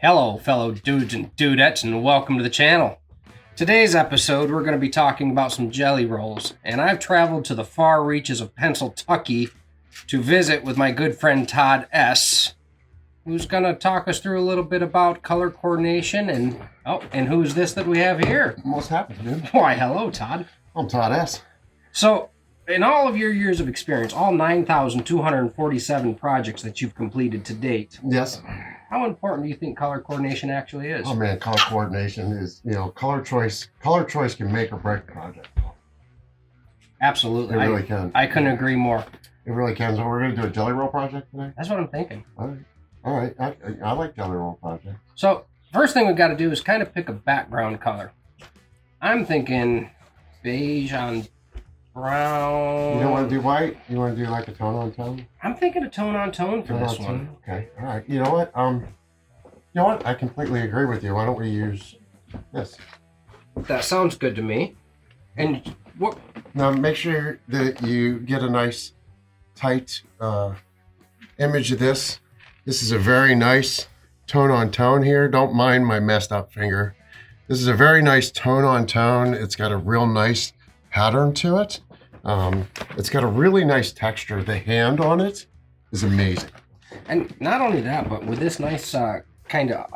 Hello, fellow dudes and dudettes, and welcome to the channel. Today's episode, we're going to be talking about some jelly rolls, and I've traveled to the far reaches of Pennsylvania to visit with my good friend Todd S., who's going to talk us through a little bit about color coordination, and who's this that we have here? What's happening, dude? Why, hello, Todd. I'm Todd S. So, in all of your years of experience, all 9,247 projects that you've completed to date, Yes. how important do you think color coordination actually is? Oh man, color coordination is, color choice. Color choice can make or break a project. Absolutely. It really can. I couldn't agree more. It really can. So we're going to do a jelly roll project today? That's what I'm thinking. All right. I like jelly roll projects. So, first thing we've got to do is kind of pick a background color. I'm thinking beige on brown. You don't want to do white? You want to do like a tone on tone? I'm thinking a tone on tone for this one. Okay. All right. You know what? I completely agree with you. Why don't we use this? That sounds good to me. And what? Now make sure that you get a nice tight image of this. This is a very nice tone on tone here. Don't mind my messed up finger. This is a very nice tone on tone. It's got a real nice pattern to it. It's got a really nice texture. The hand on it is amazing. And not only that, but with this nice kind of,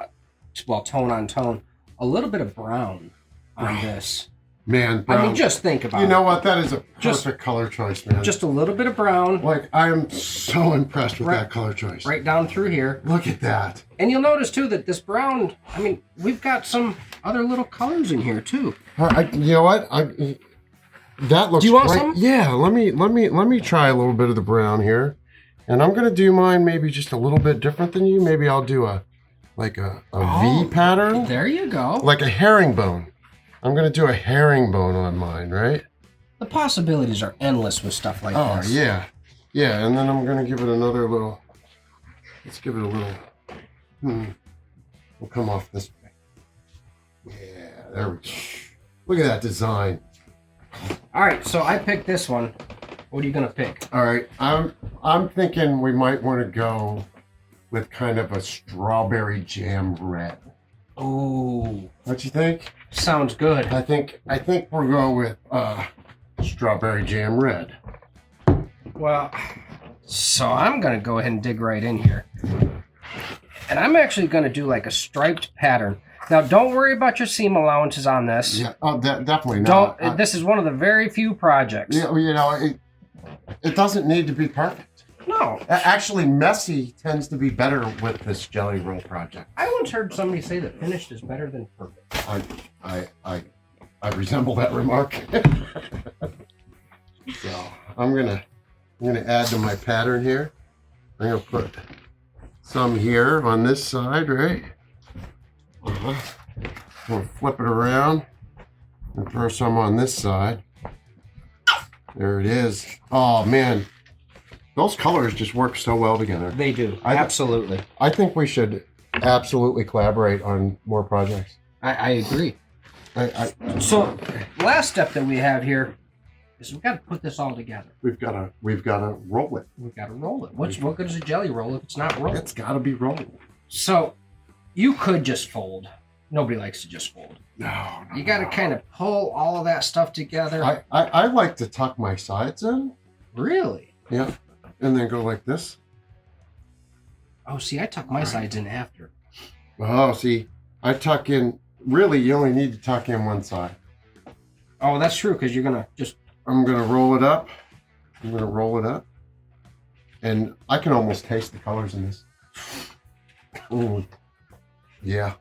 tone on tone, a little bit of brown on this. Man, brown. I mean, just think about it. You know what? That is a perfect color choice, man. Just a little bit of brown. Like, I am so impressed with that color choice. Right down through here. Look at that. And you'll notice, too, that this brown, I mean, we've got some other little colors in here, too. You know what? That looks Do you want great. some? Yeah, let me try a little bit of the brown here. And I'm gonna do mine maybe just a little bit different than you. Maybe I'll do a V pattern. There you go. Like a herringbone. I'm gonna do a herringbone on mine, right? The possibilities are endless with stuff like this. Oh yeah. Yeah, and then I'm gonna give it another little, let's give it a little, we'll come off this way. Yeah, there we go. Look at that design. All right, so I picked this one. What are you gonna pick? All right, I'm thinking we might want to go with kind of a strawberry jam red. Ooh, What you think? sounds good. I think we'll go with strawberry jam red. Well, so I'm gonna go ahead and dig right in here, and I'm actually gonna do like a striped pattern. Now, don't worry about your seam allowances on this. Yeah, definitely not. This is one of the very few projects. Yeah, it doesn't need to be perfect. No. Actually, messy tends to be better with this jelly roll project. I once heard somebody say that finished is better than perfect. I resemble that remark. So I'm gonna add to my pattern here. I'm gonna put some here on this side, right? I'm gonna flip it around and throw some on this side. There it is. Oh man, those colors just work so well together. They do. Absolutely. I think we should absolutely collaborate on more projects. I agree. So, last step that we have here is we've got to put this all together. We've got to roll it. We've got to roll it. What good is a jelly roll if it's not rolled? It's got to be rolled. So, you could just fold. Nobody likes to just fold. No. You got to kind of pull all of that stuff together. I like to tuck my sides in. Really? Yeah. And then go like this. Oh, see, I tuck my sides in after. Oh, see, I tuck in. Really, you only need to tuck in one side. Oh, that's true, because you're going to just... I'm going to roll it up. And I can almost taste the colors in this. Yeah.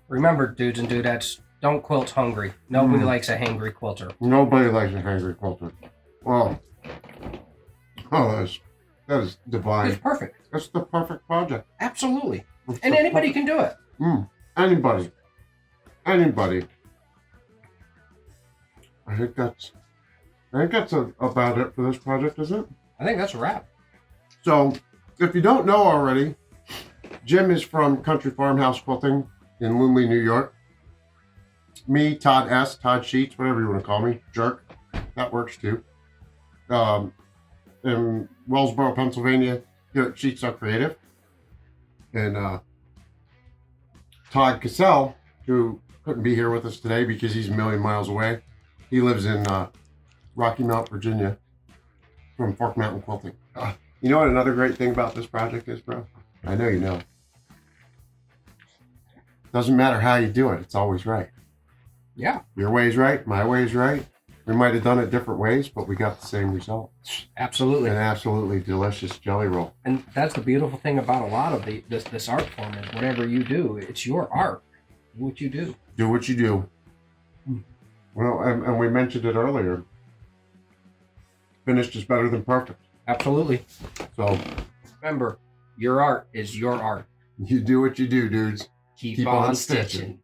Remember, dudes and dudettes, don't quilt hungry. Nobody likes a hangry quilter. Nobody likes a hangry quilter. Well, that is divine. It's perfect. That's the perfect project. Absolutely. And anybody can do it. Anybody. I think that's about it for this project, is it? I think that's a wrap. So, if you don't know already, Jim is from Country Farmhouse Quilting in Lumley, New York. Me, Todd S., Todd Sheets, whatever you want to call me, jerk, that works too. In Wellsboro, Pennsylvania, here at Sheets Are Creative. And Todd Cassell, who couldn't be here with us today because he's a million miles away. He lives in Rocky Mount, Virginia, from Fork Mountain Quilting. You know what another great thing about this project is, bro? I know you know. Doesn't matter how you do it, it's always right. Yeah. Your way's right, my way's right. We might have done it different ways, but we got the same result. Absolutely. An absolutely delicious jelly roll. And that's the beautiful thing about a lot of this art form is whatever you do, it's your art. Do what you do. Do what you do. Well, and we mentioned it earlier. Finished is better than perfect. Absolutely. So remember, your art is your art. you do what you do, dudes. Keep on stitching.